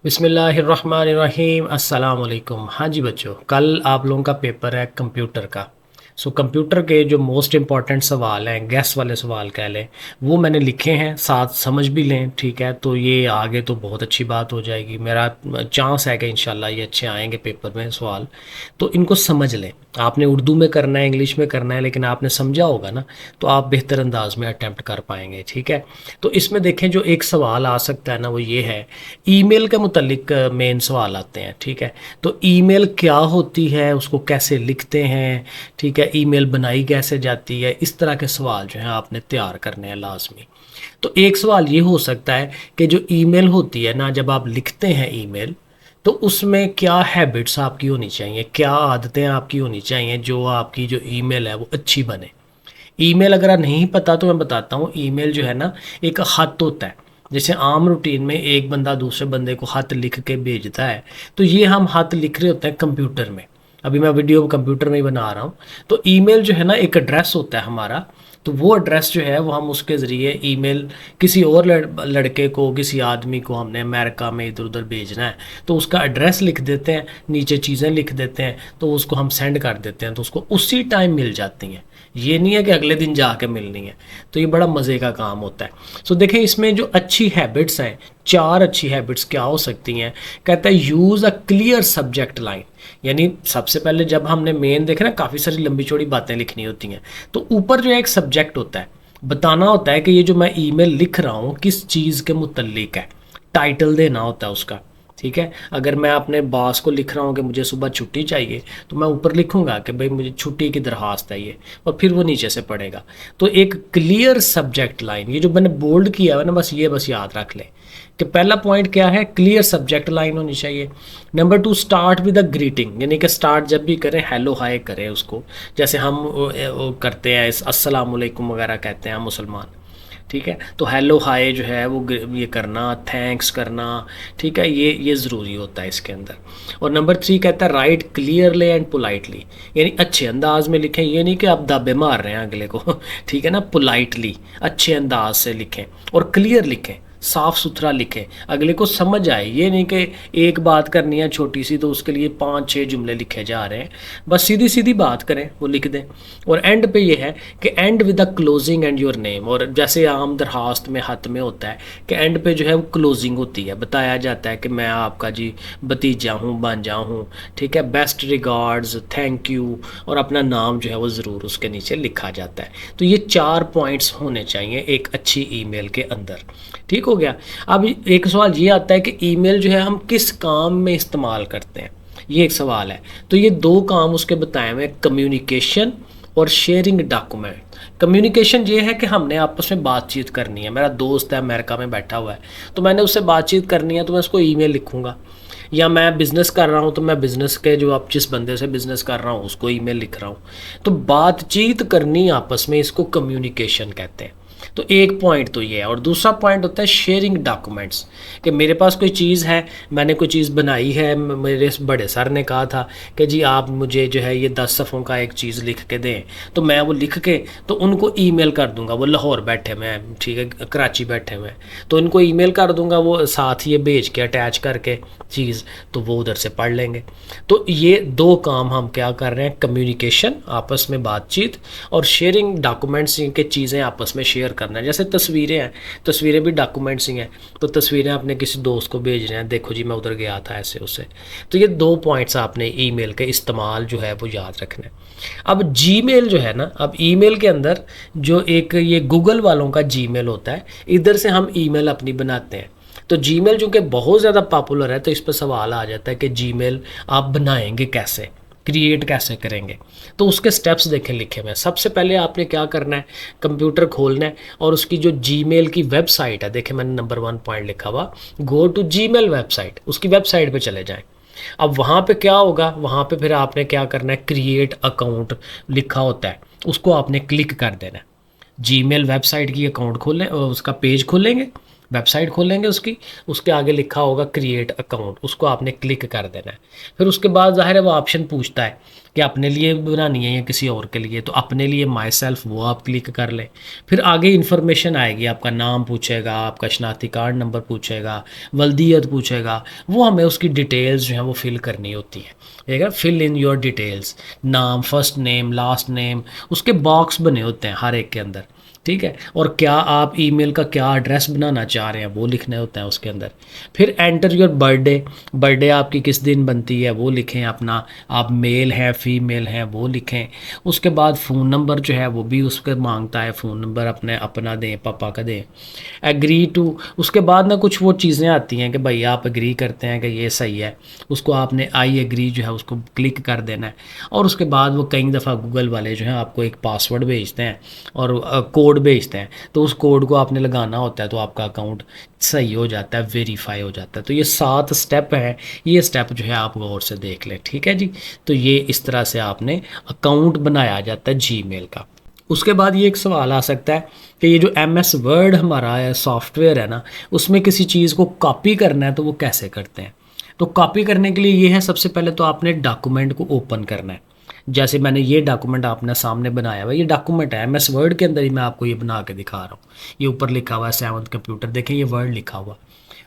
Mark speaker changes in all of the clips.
Speaker 1: बिस्मिल्लाहिर्रहमानिर्रहीम अस्सलाम वालेकुम। हाँ जी बच्चों, कल आप लोगों का पेपर है कंप्यूटर का। कंप्यूटर के जो मोस्ट इम्पॉर्टेंट सवाल हैं, गैस वाले सवाल कह लें, वो मैंने लिखे हैं, साथ समझ भी लें, ठीक है। तो ये आगे तो बहुत अच्छी बात हो जाएगी। मेरा चांस है कि इंशाल्लाह ये अच्छे आएंगे पेपर में सवाल। तो इनको समझ लें। आपने उर्दू में करना है, इंग्लिश में करना है, लेकिन आपने समझा होगा ना, तो आप बेहतर अंदाज में अटैम्प्ट कर पाएंगे, ठीक है। तो इसमें देखें, जो एक सवाल आ सकता है ना, वो ये है, ईमेल के मुतल्लिक मेन सवाल आते हैं, ठीक है। तो ईमेल क्या होती है, उसको कैसे लिखते हैं, ठीक है, ईमेल बनाई कैसे जाती है, इस तरह के सवाल जो हैं आपने तैयार करने हैं लाजमी। तो एक सवाल ये हो सकता है कि जो ईमेल होती है ना, जब आप लिखते हैं ईमेल, तो उसमें क्या हैबिट्स आपकी होनी चाहिए, क्या आदतें आपकी होनी चाहिए, जो आपकी जो ईमेल है वो अच्छी बने। ईमेल अगर नहीं पता तो मैं बताता हूँ। ईमेल जो है ना, एक ख़त होता है। जैसे आम रूटीन में एक बंदा दूसरे बंदे को ख़त लिख के भेजता है, तो ये हम ख़त लिख रहे होते हैं कंप्यूटर में। अभी मैं वीडियो कंप्यूटर में ही बना रहा हूँ। तो ईमेल जो है ना, एक एड्रेस होता है हमारा। तो वो एड्रेस जो है वो हम उसके ज़रिए ईमेल किसी और लड़के को, किसी आदमी को हमने अमेरिका में इधर उधर भेजना है, तो उसका एड्रेस लिख देते हैं, नीचे चीज़ें लिख देते हैं, तो उसको हम सेंड कर देते हैं, तो उसको उसी टाइम मिल जाती हैं। ये नहीं है कि अगले दिन जाके मिलनी है। तो ये बड़ा मज़े का काम होता है। देखें, इसमें जो अच्छी हैबिट्स हैं, 4 अच्छी हैबिट्स क्या हो सकती हैं। कहता है use a clear subject line. यानी सबसे पहले जब हमने मेन देखे ना, काफ़ी सारी लंबी चौड़ी बातें लिखनी होती हैं, तो ऊपर जो है एक सब्जेक्ट होता है, बताना होता है कि ये जो मैं ईमेल लिख रहा हूँ किस चीज़ के मुतल्लिक है। टाइटल देना होता है उसका, ठीक है। अगर मैं अपने बॉस को लिख रहा हूँ कि मुझे सुबह छुट्टी चाहिए, तो मैं ऊपर लिखूंगा कि भाई मुझे छुट्टी की दरख्वास्त है ये, और फिर वो नीचे से पड़ेगा। तो एक क्लियर सब्जेक्ट लाइन, ये जो मैंने बोल्ड किया है ना, बस याद रख लें कि पहला पॉइंट क्या है, क्लियर सब्जेक्ट लाइन होनी चाहिए। Number 2, start with a greeting, यानी कि स्टार्ट जब भी करें हेलो हाय करें उसको, जैसे हम वो करते हैं, अस्सलाम वालेकुम वगैरह कहते हैं हम मुसलमान, ठीक है। तो हेलो हाय जो है वो ये करना, थैंक्स करना, ठीक है, ये ज़रूरी होता है इसके अंदर। और नंबर 3 कहता है राइट क्लियरली एंड पोलाइटली, यानी अच्छे अंदाज में लिखें। ये नहीं कि आप दाबे मार रहे हैं अगले को ठीक है ना, पोलाइटली, अच्छे अंदाज से लिखें और क्लियर लिखें, साफ़ सुथरा लिखें, अगले को समझ आए। ये नहीं कि एक बात करनी है छोटी सी, तो उसके लिए 5-6 जुमले लिखे जा रहे हैं। बस सीधी सीधी बात करें, वो लिख दें। और एंड पे ये है कि and with a closing and your name. और जैसे आम दरखास्त में हत में होता है कि एंड पे जो है वो क्लोजिंग होती है, बताया जाता है कि मैं आपका जी भतीजा हूँ, भांजा हूँ, ठीक है, बेस्ट रिगार्ड्स, थैंक यू, और अपना नाम जो है वो ज़रूर उसके नीचे लिखा जाता है। तो ये 4 पॉइंट्स होने चाहिए एक अच्छी ईमेल के अंदर, ठीक हो गया। अब एक सवाल ये आता है कि ईमेल जो है हम किस काम में इस्तेमाल करते हैं, ये एक सवाल है। तो ये 2 काम उसके बताए हुए, कम्युनिकेशन और शेयरिंग डॉक्यूमेंट। कम्युनिकेशन ये है कि हमने आपस में बातचीत करनी है। मेरा दोस्त है अमेरिका में बैठा हुआ है, तो मैंने उससे बातचीत करनी है, तो मैं उसको ईमेल लिखूंगा। या मैं बिज़नेस कर रहा हूँ, तो मैं बिज़नेस के जो आप जिस बंदे से बिज़नेस कर रहा हूँ उसको ईमेल लिख रहा हूँ। तो बातचीत करनी आपस में, इसको कम्युनिकेशन कहते हैं। तो एक पॉइंट तो ये है। और दूसरा पॉइंट होता है शेयरिंग डॉक्यूमेंट्स, कि मेरे पास कोई चीज़ है, मैंने कोई चीज़ बनाई है, मेरे बड़े सर ने कहा था कि जी आप मुझे जो है ये 10 सफ़ों का एक चीज़ लिख के दें, तो मैं वो लिख के तो उनको ईमेल कर दूंगा। वो लाहौर बैठे हुए हैं, ठीक है, कराची बैठे हुए हैं, तो उनको ईमेल कर दूंगा, वो साथ ये भेज के अटैच करके चीज़, तो वो उधर से पढ़ लेंगे। तो ये 2 काम हम क्या कर रहे हैं, कम्युनिकेशन, आपस में बातचीत, और शेयरिंग डॉक्यूमेंट्स के चीज़ें आपस में शेयर करना है। जैसे तस्वीरें हैं, तस्वीरें भी डॉक्यूमेंट्स ही हैं। तो तस्वीरें अपने किसी दोस्त को भेज रहे हैं, देखो जी मैं उधर गया था ऐसे उसे। तो ये 2 पॉइंट्स आपने ईमेल के इस्तेमाल जो है वो याद रखना है। अब जीमेल जो है ना, अब ईमेल के अंदर जो एक ये गूगल वालों का जीमेल होता है, इधर से हम ईमेल अपनी बनाते हैं। तो जीमेल चूँकि बहुत ज़्यादा पॉपुलर है, तो इस पर सवाल आ जाता है कि जीमेल आप बनाएंगे कैसे, क्रिएट कैसे करेंगे। तो उसके स्टेप्स देखें लिखे हुए हैं। सबसे पहले आपने क्या करना है, कंप्यूटर खोलना है, और उसकी जो जीमेल की वेबसाइट है, देखें मैंने नंबर 1 पॉइंट लिखा हुआ, गो टू जीमेल वेबसाइट, उसकी वेबसाइट पे चले जाएं। अब वहाँ पे क्या होगा, वहाँ पे फिर आपने क्या करना है, क्रिएट अकाउंट लिखा होता है, उसको आपने क्लिक कर देना है। जीमेल वेबसाइट की अकाउंट खोलें, उसका पेज खोलेंगे, वेबसाइट खोलेंगे उसकी, उसके आगे लिखा होगा क्रिएट अकाउंट, उसको आपने क्लिक कर देना है। फिर उसके बाद ज़ाहिर है वो ऑप्शन पूछता है कि अपने लिए बनानी है या किसी और के लिए, तो अपने लिए माई सेल्फ वो आप क्लिक कर लें। फिर आगे इन्फॉर्मेशन आएगी, आपका नाम पूछेगा, आपका शनाख्ती कार्ड नंबर पूछेगा, वल्दियत पूछेगा, वो हमें उसकी डिटेल्स जो हैं वो फिल करनी होती हैं। ठीक है, फिल इन योर डिटेल्स, नाम, फर्स्ट नेम, लास्ट नेम, उसके बॉक्स बने होते हैं हर एक के अंदर। ठीक है, और क्या आप ईमेल का क्या एड्रेस बनाना चाह रहे हैं वो लिखने होता है उसके अंदर। फिर एंटर योर बर्थडे, बर्थडे आपकी किस दिन बनती है वो लिखें अपना, आप मेल हैं फीमेल हैं वो लिखें। उसके बाद फ़ोन नंबर जो है वो भी उसके मांगता है, फ़ोन नंबर अपना दें, पापा का दें। एग्री टू, उसके बाद ना कुछ वो चीज़ें आती हैं कि भाई आप एग्री करते हैं कि ये सही है, उसको आपने आई एग्री जो है उसको क्लिक कर देना है। और उसके बाद वो कई दफ़ा गूगल वाले जो हैं आपको एक पासवर्ड भेजते हैं और कोड भेजते हैं, तो उस कोड को आपने लगाना होता है, तो आपका अकाउंट सही हो जाता है, वेरीफाई हो जाता है। तो ये 7 स्टेप हैं, ये स्टेप जो है आप गौर से देख लें। ठीक है जी, तो ये इस तरह से आपने अकाउंट बनाया जाता है जीमेल का। उसके बाद ये एक सवाल आ सकता है कि ये जो MS वर्ड हमारा है सॉफ्टवेयर है ना, उसमें किसी चीज़ को कॉपी करना है तो वो कैसे करते हैं। तो कॉपी करने के लिए ये है, सबसे पहले तो आपने डॉक्यूमेंट को ओपन करना है। जैसे मैंने ये डॉक्यूमेंट आपने सामने बनाया हुआ है, ये डॉक्यूमेंट है MS वर्ड के अंदर ही मैं आपको ये बना के दिखा रहा हूँ। ये ऊपर लिखा हुआ है 7th कंप्यूटर, देखें ये वर्ड लिखा हुआ,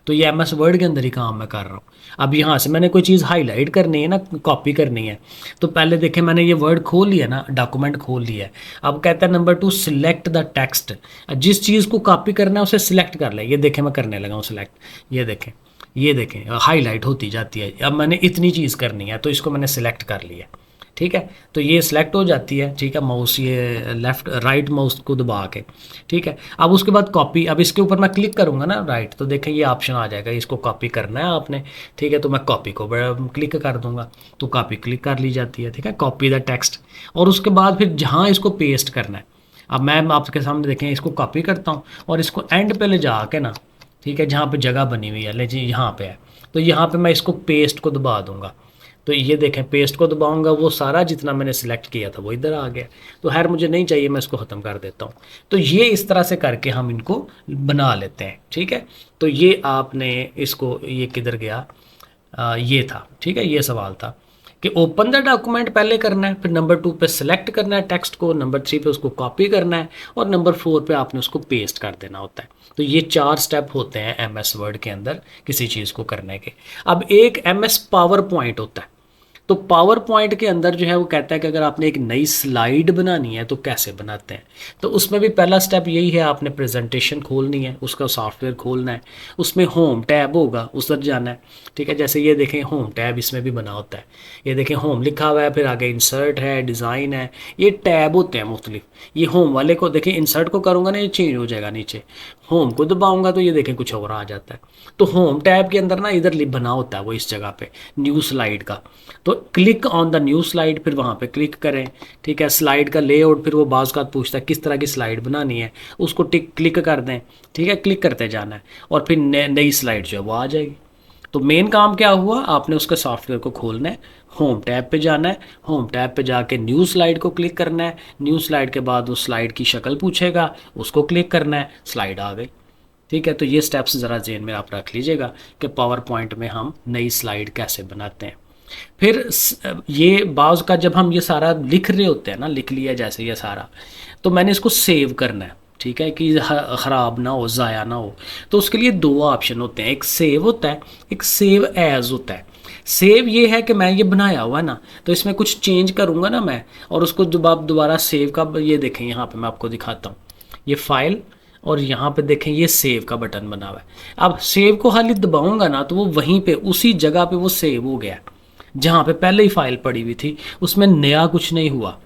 Speaker 1: तो ये MS वर्ड के अंदर ही काम मैं कर रहा हूँ। अब यहाँ से मैंने कोई चीज़ हाईलाइट करनी है ना, कॉपी करनी है, तो पहले देखें मैंने ये वर्ड खोल लिया ना, डॉक्यूमेंट खोल लिया है। अब कहता है नंबर 2 सिलेक्ट द टेक्स्ट, जिस चीज़ को कॉपी करना है उसे सिलेक्ट कर ले। ये देखें मैं करने लगा हूँ सिलेक्ट, ये देखें हाईलाइट होती जाती है। अब मैंने इतनी चीज़ करनी है तो इसको मैंने सिलेक्ट कर लिया। ठीक है, तो ये सिलेक्ट हो जाती है। ठीक है, माउस ये लेफ़्ट राइट माउस को दबा के। ठीक है, अब उसके बाद कॉपी, अब इसके ऊपर मैं क्लिक करूँगा ना राइट, तो देखें ये ऑप्शन आ जाएगा, इसको कॉपी करना है आपने। ठीक है, तो मैं कॉपी को क्लिक कर दूँगा, तो कॉपी क्लिक कर ली जाती है। ठीक है, कॉपी द टेक्स्ट, और उसके बाद फिर जहाँ इसको पेस्ट करना है, अब मैं आपके सामने देखें इसको कॉपी करता हूँ और इसको एंड पे ले जा के ना, ठीक है, जहाँ पे जगह बनी हुई है, ले जी यहाँ पे है, तो यहाँ पे मैं इसको पेस्ट को दबा दूँगा। तो ये देखें पेस्ट को दबाऊंगा, वो सारा जितना मैंने सिलेक्ट किया था वो इधर आ गया। तो खैर मुझे नहीं चाहिए, मैं इसको ख़त्म कर देता हूँ। तो ये इस तरह से करके हम इनको बना लेते हैं। ठीक है, तो ये आपने इसको, ये किधर गया, ये था। ठीक है, ये सवाल था कि ओपन द डॉक्यूमेंट पहले करना है, फिर नंबर 2 पे सिलेक्ट करना है टेक्स्ट को, नंबर 3 पे उसको कॉपी करना है, और नंबर 4 पे आपने उसको पेस्ट कर देना होता है। तो ये 4 स्टेप होते हैं MS वर्ड के अंदर किसी चीज़ को करने के। अब एक MS पावर पॉइंट होता है, तो पावर पॉइंट के अंदर जो है वो कहता है कि अगर आपने एक नई स्लाइड बनानी है तो कैसे बनाते हैं। तो उसमें भी पहला स्टेप यही है, आपने प्रेजेंटेशन खोलनी है, उसका सॉफ्टवेयर खोलना है, उसमें होम टैब होगा, उस पर जाना है। ठीक है, जैसे ये देखें होम टैब इसमें भी बना होता है, ये देखें होम लिखा हुआ है, फिर आगे इंसर्ट है, डिज़ाइन है, ये टैब होते हैं मुख्तलिफ। ये होम वाले को देखें, इंसर्ट को करूँगा ना ये चेंज हो जाएगा नीचे, होम को दबाऊंगा तो ये देखें कुछ और आ जाता है। तो होम टैब के अंदर ना इधर बना होता है वो इस जगह पे न्यू स्लाइड का, तो click on the new slide, फिर वहाँ पे क्लिक करें। ठीक है, स्लाइड का लेआउट, फिर वो बाज़ का पूछता है किस तरह की स्लाइड बनानी है, उसको क्लिक कर दें। ठीक है, क्लिक करते जाना है और फिर नई स्लाइड जो है वो आ जाएगी। तो मेन काम क्या हुआ, आपने उसके सॉफ्टवेयर को खोलना है, होम टैब पे जाना है, होम टैब पे जाके न्यू स्लाइड को क्लिक करना है, न्यू स्लाइड के बाद उस स्लाइड की शक्ल पूछेगा, उसको क्लिक करना है, स्लाइड आ गई। ठीक है, तो ये स्टेप्स ज़रा जेन में आप रख लीजिएगा कि पावर पॉइंट में हम नई स्लाइड कैसे बनाते हैं। फिर ये बाज़ का जब हम ये सारा लिख रहे होते हैं ना, लिख लिया जैसे ये सारा, तो मैंने इसको सेव करना है। ठीक है, कि ख़राब ना हो, ज़ाया ना हो, तो उसके लिए 2 ऑप्शन होते हैं, एक सेव होता है, एक सेव एज़ होता है। सेव ये है कि मैं ये बनाया हुआ ना, तो इसमें कुछ चेंज करूँगा ना मैं, और उसको दोबारा सेव का, ये देखें यहाँ पे मैं आपको दिखाता हूँ, ये फाइल, और यहाँ पे देखें ये सेव का बटन बना हुआ है। अब सेव को खाली दबाऊंगा ना तो वो वहीं पे उसी जगह पे वो सेव हो गया, जहाँ पे पहले ही फाइल पड़ी हुई थी, उसमें नया कुछ नहीं हुआ,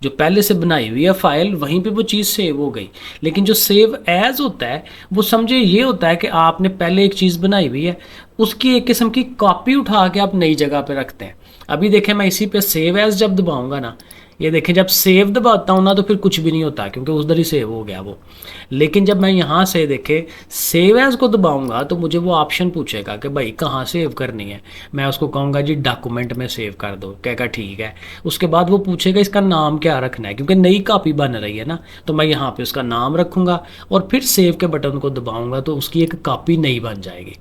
Speaker 1: जो पहले से बनाई हुई है फाइल वहीं पे वो चीज़ सेव हो गई। लेकिन जो सेव एज होता है वो समझे ये होता है कि आपने पहले एक चीज़ बनाई हुई है, उसकी एक किस्म की कॉपी उठा के आप नई जगह पे रखते हैं। अभी देखें मैं इसी पे सेव एज जब दबाऊंगा ना, ये देखें जब सेव दबाता हूँ ना तो फिर कुछ भी नहीं होता क्योंकि उधर ही सेव हो गया वो। लेकिन जब मैं यहाँ से देखे सेव एज को दबाऊंगा तो मुझे वो ऑप्शन पूछेगा कि भाई कहाँ सेव करनी है। मैं उसको कहूँगा जी डॉक्यूमेंट में सेव कर दो, कहेगा ठीक है। उसके बाद वो पूछेगा इसका नाम क्या रखना है, क्योंकि नई कॉपी बन रही है ना, तो मैं यहाँ पे उसका नाम रखूँगा और फिर सेव के बटन को दबाऊँगा तो उसकी एक कॉपी नई बन जाएगी।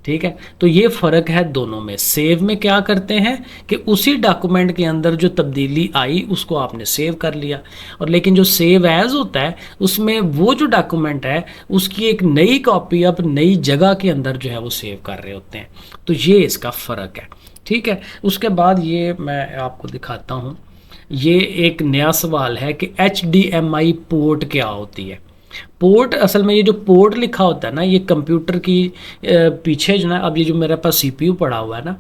Speaker 1: ठीक है, तो ये फ़र्क है दोनों में। सेव में क्या करते हैं कि उसी डॉक्यूमेंट के अंदर जो तब्दीली आई उसको आपने सेव कर लिया, और लेकिन जो सेव एज होता है उसमें वो जो डॉक्यूमेंट है उसकी एक नई कॉपी आप नई जगह के अंदर जो है वो सेव कर रहे होते हैं। तो ये इसका फ़र्क है। ठीक है, उसके बाद ये मैं आपको दिखाता हूँ। ये एक नया सवाल है कि HDMI पोर्ट क्या होती है। पोर्ट असल में ये जो पोर्ट लिखा होता है ना, ये कंप्यूटर की पीछे जो ना, अब ये जो मेरे पास सीपीयू पड़ा हुआ है ना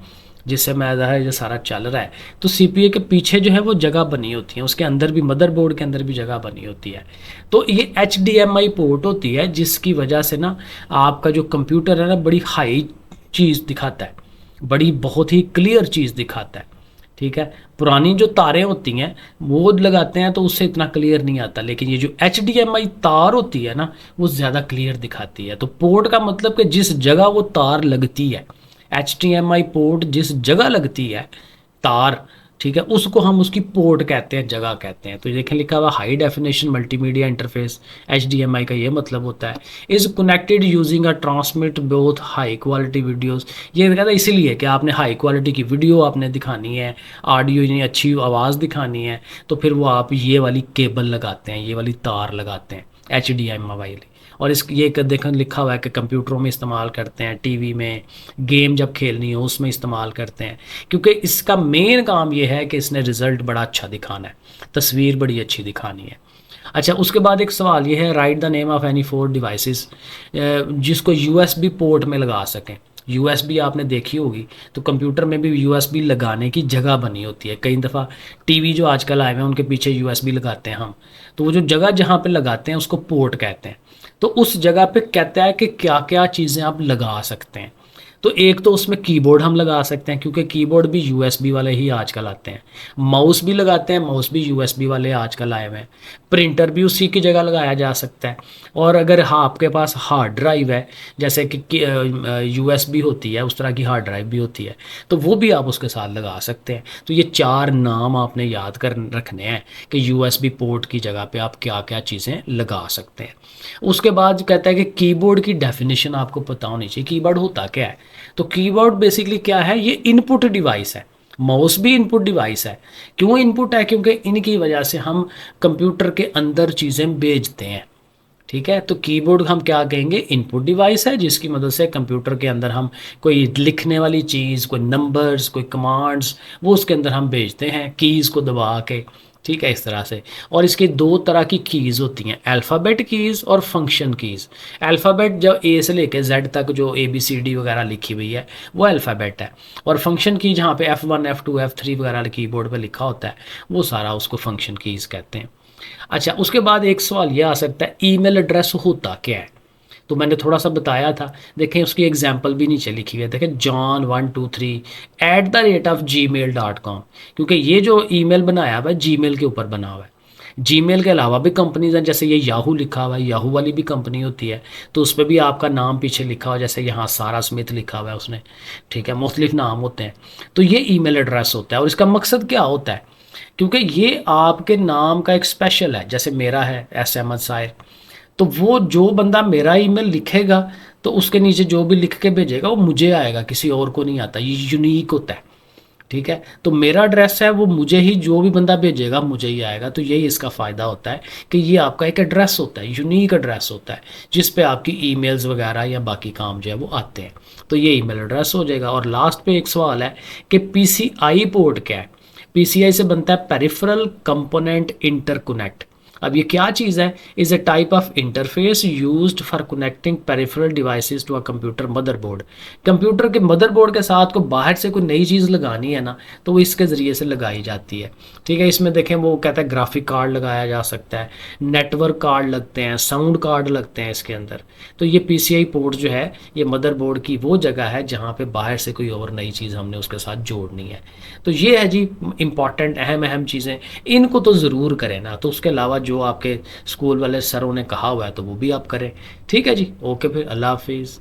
Speaker 1: जिससे मेरा है जो सारा चल रहा है, तो सीपीयू के पीछे जो है वो जगह बनी होती है, उसके अंदर भी मदरबोर्ड के अंदर भी जगह बनी होती है। तो ये HDMI पोर्ट होती है जिसकी वजह से ना आपका जो कंप्यूटर है ना बड़ी हाई चीज़ दिखाता है, बड़ी बहुत ही क्लियर चीज़ दिखाता है। ठीक है, पुरानी जो तारें होती हैं वो लगाते हैं तो उससे इतना क्लियर नहीं आता, लेकिन ये जो HDMI तार होती है ना वो ज़्यादा क्लियर दिखाती है। तो पोर्ट का मतलब कि जिस जगह वो तार लगती है, HDMI पोर्ट जिस जगह लगती है तार, ठीक है, उसको हम उसकी पोर्ट कहते हैं, जगह कहते हैं। तो ये देखें लिखा हुआ high definition multimedia interface, HDMI का ये मतलब होता है is connected using a transmit both high quality videos. ये कहता है इसीलिए कि आपने हाई क्वालिटी की वीडियो आपने दिखानी है, ऑडियो यानी अच्छी आवाज़ दिखानी है, तो फिर वो आप ये वाली केबल लगाते हैं, ये वाली तार लगाते हैं HDMI वाली। और इस ये देखो लिखा हुआ है कि कंप्यूटरों में इस्तेमाल करते हैं, टीवी में गेम जब खेलनी हो उसमें इस्तेमाल करते हैं, क्योंकि इसका मेन काम ये है कि इसने रिज़ल्ट बड़ा अच्छा दिखाना है, तस्वीर बड़ी अच्छी दिखानी है। अच्छा, उसके बाद एक सवाल ये है right the name of any 4 devices जिसको USB पोर्ट में लगा सकें। USB आपने देखी होगी, तो कंप्यूटर में भी USB लगाने की जगह बनी होती है। कई दफ़ा टीवी जो आजकल आए हैं उनके पीछे USB लगाते हैं हम, तो वो जो जगह जहाँ पे लगाते हैं उसको पोर्ट कहते हैं। तो उस जगह पे कहता है कि क्या क्या चीज़ें आप लगा सकते हैं। तो एक तो उसमें कीबोर्ड हम लगा सकते हैं क्योंकि कीबोर्ड भी USB वाले ही आजकल आते हैं। माउस भी लगाते हैं, माउस भी USB वाले आजकल आए हुए हैं। प्रिंटर भी उसी की जगह लगाया जा सकता है। और अगर हाँ आपके पास हार्ड ड्राइव है, जैसे कि USB होती है उस तरह की हार्ड ड्राइव भी होती है, तो वो भी आप उसके साथ लगा सकते हैं। तो ये 4 नाम आपने याद कर रखने हैं कि USB पोर्ट की जगह पे आप क्या क्या चीज़ें लगा सकते हैं। उसके बाद कहता है कि कीबोर्ड की डेफिनेशन आपको पता होनी चाहिए। कीबोर्ड होता क्या है? तो कीबोर्ड बेसिकली क्या है, ये इनपुट डिवाइस है। माउस भी इनपुट डिवाइस है। क्यों इनपुट है? क्योंकि इनकी वजह से हम कंप्यूटर के अंदर चीज़ें भेजते हैं। ठीक है, तो कीबोर्ड हम क्या कहेंगे, इनपुट डिवाइस है जिसकी मदद से कंप्यूटर के अंदर हम कोई लिखने वाली चीज़, कोई नंबर्स, कोई कमांड्स, वो उसके अंदर हम भेजते हैं कीज़ को दबा के। ठीक है, इस तरह से। और इसकी 2 तरह की कीज़ होती हैं, अल्फ़ाबेट कीज़ और फंक्शन कीज़। अल्फ़ाबेट जब A से लेके Z तक जो ABCD वगैरह लिखी हुई है वो अल्फ़ाबेट है, और फंक्शन की जहाँ पे F1 F2 F3 वगैरह कीबोर्ड पे लिखा होता है वो सारा उसको फंक्शन कीज़ कहते हैं। अच्छा, उसके बाद एक सवाल ये आ सकता है ईमेल एड्रेस होता क्या है? तो मैंने थोड़ा सा बताया था, देखें उसकी एग्जांपल भी नीचे लिखी हुई है, देखें john123@gmail.com, क्योंकि ये जो ईमेल बनाया हुआ है जीमेल के ऊपर बना हुआ है। जीमेल के अलावा भी कंपनीज हैं, जैसे ये याहू लिखा हुआ है, याहू वाली भी कंपनी होती है, तो उस पर भी आपका नाम पीछे लिखा हुआ है, जैसे यहाँ सारा स्मिथ लिखा हुआ है उसने। ठीक है, मुख्तलिफ नाम होते हैं, तो ये ईमेल एड्रेस होता है। और इसका मकसद क्या होता है? क्योंकि ये आपके नाम का एक स्पेशल है, जैसे मेरा है एस अहमद साहिर, तो वो जो बंदा मेरा ईमेल लिखेगा तो उसके नीचे जो भी लिख के भेजेगा वो मुझे आएगा, किसी और को नहीं आता, ये यूनिक होता है। ठीक है, तो मेरा एड्रेस है वो मुझे ही, जो भी बंदा भेजेगा मुझे ही आएगा। तो यही इसका फ़ायदा होता है कि ये आपका एक एड्रेस होता है, यूनिक एड्रेस होता है, जिस पे आपकी ईमेल्स वगैरह या बाकी काम जो है वो आते हैं। तो ये ईमेल एड्रेस हो जाएगा। और लास्ट पे एक सवाल है कि PCI पोर्ट क्या है? PCI से बनता है पेरिफेरल कंपोनेंट इंटरकनेक्ट। अब ये क्या चीज़ है? Is a type of interface used for connecting peripheral devices to a computer motherboard. Computer के मदरबोर्ड के साथ को बाहर से कोई नई चीज़ लगानी है ना, तो वो इसके ज़रिए से लगाई जाती है। ठीक है, इसमें देखें वो कहता है ग्राफिक कार्ड लगाया जा सकता है, नेटवर्क कार्ड लगते हैं, साउंड कार्ड लगते हैं इसके अंदर। तो ये पीसीआई पोर्ट जो है ये मदरबोर्ड की वो जगह है जहाँ पे बाहर से कोई और नई चीज़ हमने उसके साथ जोड़नी है। तो ये है जी इम्पॉर्टेंट अहम अहम चीज़ें, इनको तो ज़रूर करें ना। तो उसके अलावा जो आपके स्कूल वाले सरों ने कहा हुआ है तो वो भी आप करें। ठीक है जी, ओके फिर अल्लाह हाफिज़।